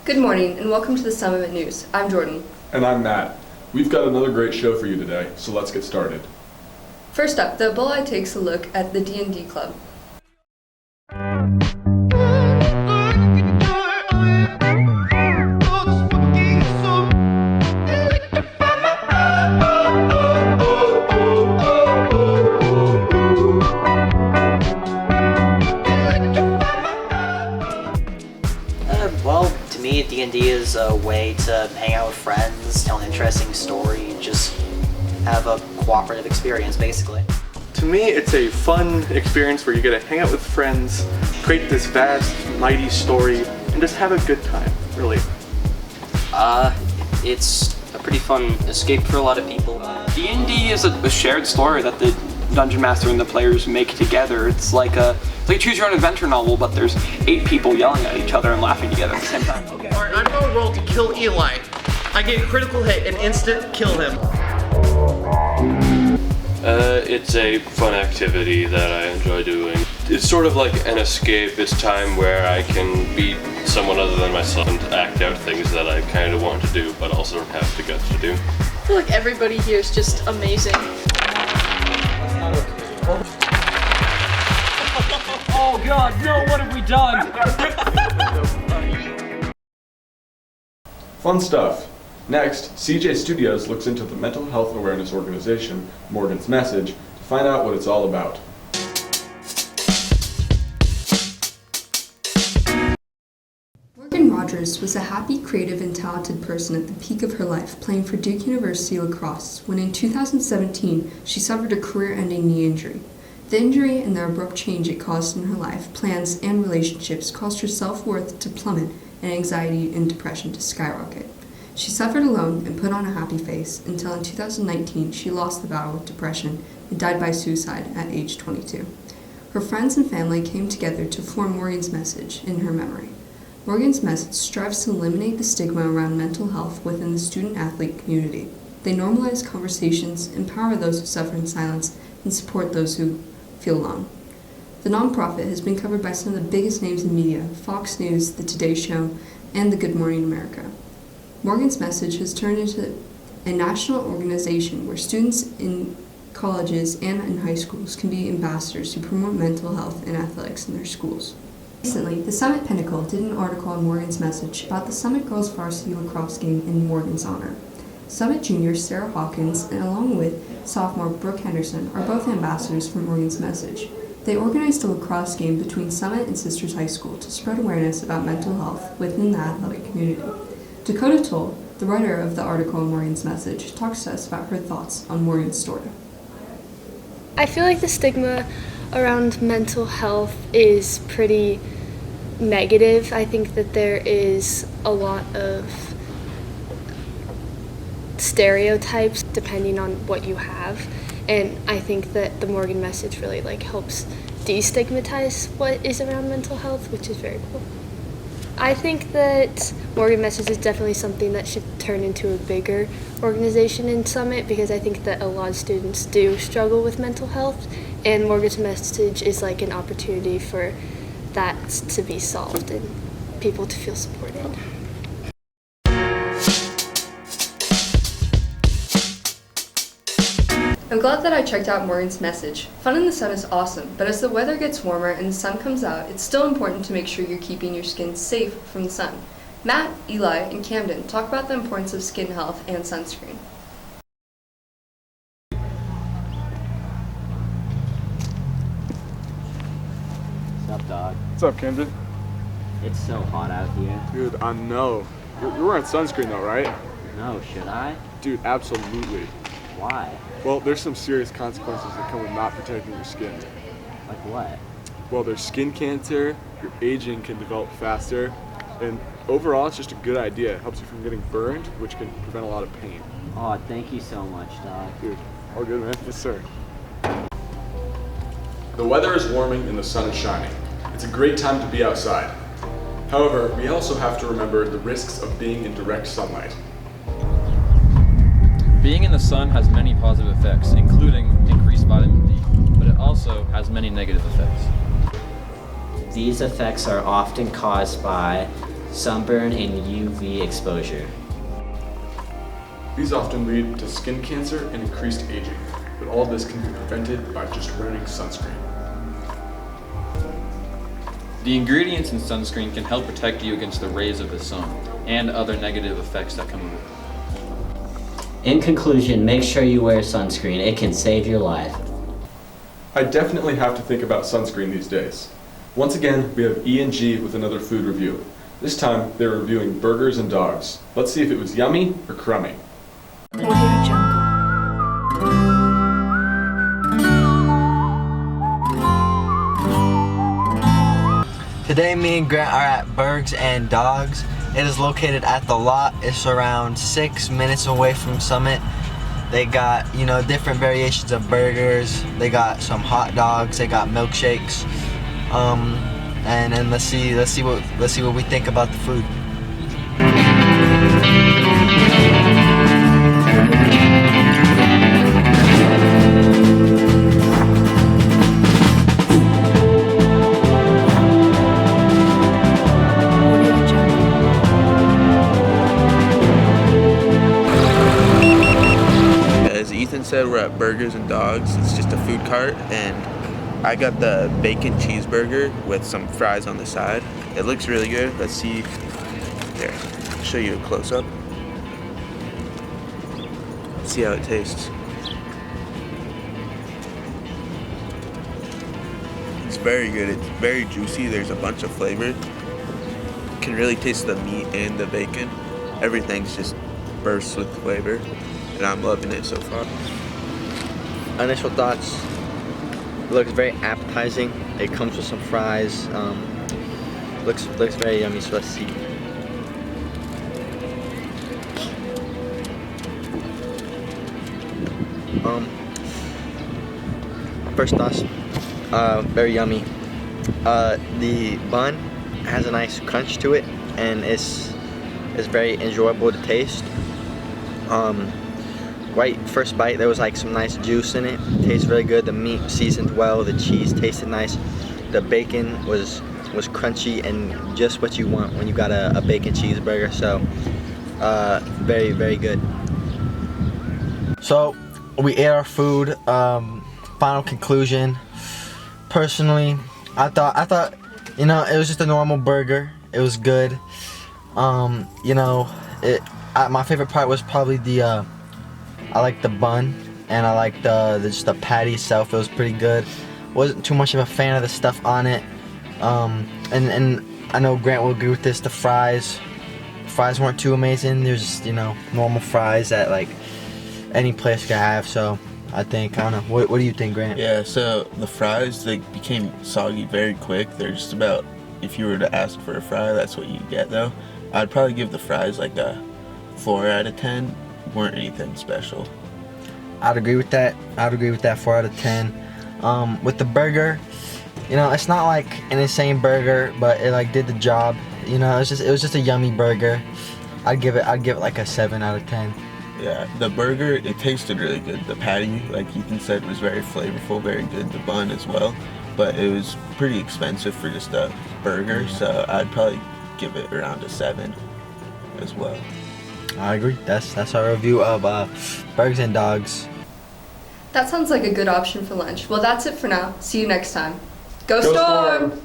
Good morning and welcome to the Summit News. I'm Jordyn. And I'm Matt. We've got another great show for you today, so let's get started. First up, the EBOLI takes a look at the D&D Club. To me, D&D is a way to hang out with friends, tell an interesting story, just have a cooperative experience, basically. To me, it's a fun experience where you get to hang out with friends, create this vast, mighty story, and just have a good time, really. It's a pretty fun escape for a lot of people. D&D is a shared story that the Dungeon Master and the players make together. It's like a choose your own adventure novel, but there's 8 people yelling at each other and laughing together at the same time. Okay. Alright, I'm gonna roll to kill Eli. I get a critical hit and instant kill him. It's a fun activity that I enjoy doing. It's sort of like an escape. It's time where I can be someone other than myself and act out things that I kind of want to do, but also don't have the guts to do. I feel like everybody here is just amazing. Oh God, no, what have we done? Fun stuff. Next, CJ Studios looks into the mental health awareness organization, Morgan's Message, to find out what it's all about. Morgan Rogers was a happy, creative, and talented person at the peak of her life, playing for Duke University lacrosse, when in 2017 she suffered a career-ending knee injury. The injury and the abrupt change it caused in her life, plans, and relationships caused her self-worth to plummet and anxiety and depression to skyrocket. She suffered alone and put on a happy face until in 2019 she lost the battle with depression and died by suicide at age 22. Her friends and family came together to form Morgan's Message in her memory. Morgan's Message strives to eliminate the stigma around mental health within the student-athlete community. They normalize conversations, empower those who suffer in silence, and support those who feel alone. The nonprofit has been covered by some of the biggest names in media: Fox News, The Today Show, and the Good Morning America. Morgan's Message has turned into a national organization where students in colleges and in high schools can be ambassadors to promote mental health and athletics in their schools. Recently, the Summit Pinnacle did an article on Morgan's Message about the Summit girls varsity lacrosse game in Morgan's honor. Summit junior Sarah Hawkins, and along with sophomore Brooke Henderson, are both ambassadors for Morgan's Message. They organized a lacrosse game between Summit and Sisters High School to spread awareness about mental health within the athletic community. Dakota Toll, the writer of the article on Morgan's Message, talks to us about her thoughts on Morgan's story. I feel like the stigma around mental health is pretty negative. I think that there is a lot of stereotypes depending on what you have, and I think that the Morgan Message really helps destigmatize what is around mental health, which is very cool. I think that Morgan Message is definitely something that should turn into a bigger organization in Summit, because I think that a lot of students do struggle with mental health, and Morgan's Message is like an opportunity for that to be solved and people to feel supported. I'm glad that I checked out Morgan's Message. Fun in the sun is awesome, but as the weather gets warmer and the sun comes out, it's still important to make sure you're keeping your skin safe from the sun. Matt, Eli, and Camden talk about the importance of skin health and sunscreen. What's up, dog? What's up, Camden? It's so hot out here. Dude, I know. You're wearing sunscreen though, right? No, should I? Dude, absolutely. Why? Well, there's some serious consequences that come with not protecting your skin. Like what? Well, there's skin cancer, your aging can develop faster, and overall it's just a good idea. It helps you from getting burned, which can prevent a lot of pain. Oh, thank you so much, dog. Dude, all good, man. Yes, sir. The weather is warming and the sun is shining. It's a great time to be outside. However, we also have to remember the risks of being in direct sunlight. Being in the sun has many positive effects, including increased vitamin D, but it also has many negative effects. These effects are often caused by sunburn, and UV exposure. These often lead to skin cancer and increased aging, but all of this can be prevented by just wearing sunscreen. The ingredients in sunscreen can help protect you against the rays of the sun and other negative effects that come with it. In conclusion, make sure you wear sunscreen. It can save your life. I definitely have to think about sunscreen these days. Once again, we have E&G with another food review. This time, they're reviewing Burgz and Dogz. Let's see if it was yummy or crummy. Today me and Grant are at Burgz and Dogz. It is located at the lot. It's around 6 minutes away from Summit. They got, different variations of burgers. They got some hot dogs. They got milkshakes. And then let's see what we think about the food. Said we're at Burgz and Dogz. It's just a food cart, and I got the bacon cheeseburger with some fries on the side. It looks really good. Let's see. Here, I'll show you a close-up. Let's see how it tastes. It's very good. It's very juicy. There's a bunch of flavor. You can really taste the meat and the bacon. Everything's just bursts with flavor, and I'm loving it so far. Initial thoughts. It looks very appetizing. It comes with some fries. Looks very yummy. So let's see. First thoughts. Very yummy. The bun has a nice crunch to it, and it's very enjoyable to taste. Right first bite, there was like some nice juice in it. Tastes really good. The meat seasoned well. The cheese tasted nice. The bacon was crunchy and just what you want when you got a bacon cheeseburger. So very, very good. So we ate our food. Final conclusion. Personally, I thought it was just a normal burger. It was good. My favorite part was probably I like the bun, and I like just the patty itself. It was pretty good. Wasn't too much of a fan of the stuff on it. And I know Grant will agree with this. The fries weren't too amazing. They're just normal fries that like any place could have. So I don't know. What do you think, Grant? Yeah. So the fries, they became soggy very quick. They're just about, if you were to ask for a fry, that's what you get though. I'd probably give the fries like a 4 out of 10. Weren't anything special. I'd agree with that. 4 out of 10. With the burger, it's not like an insane burger, but it like did the job. It was just a yummy burger. I'd give it like a 7 out of 10. Yeah, the burger, it tasted really good. The patty, like Ethan said, was very flavorful, very good. The bun as well, but it was pretty expensive for just a burger, so I'd probably give it around a 7 as well. I agree. That's our review of Burgz and Dogz. That sounds like a good option for lunch. Well, that's it for now. See you next time. Go Storm!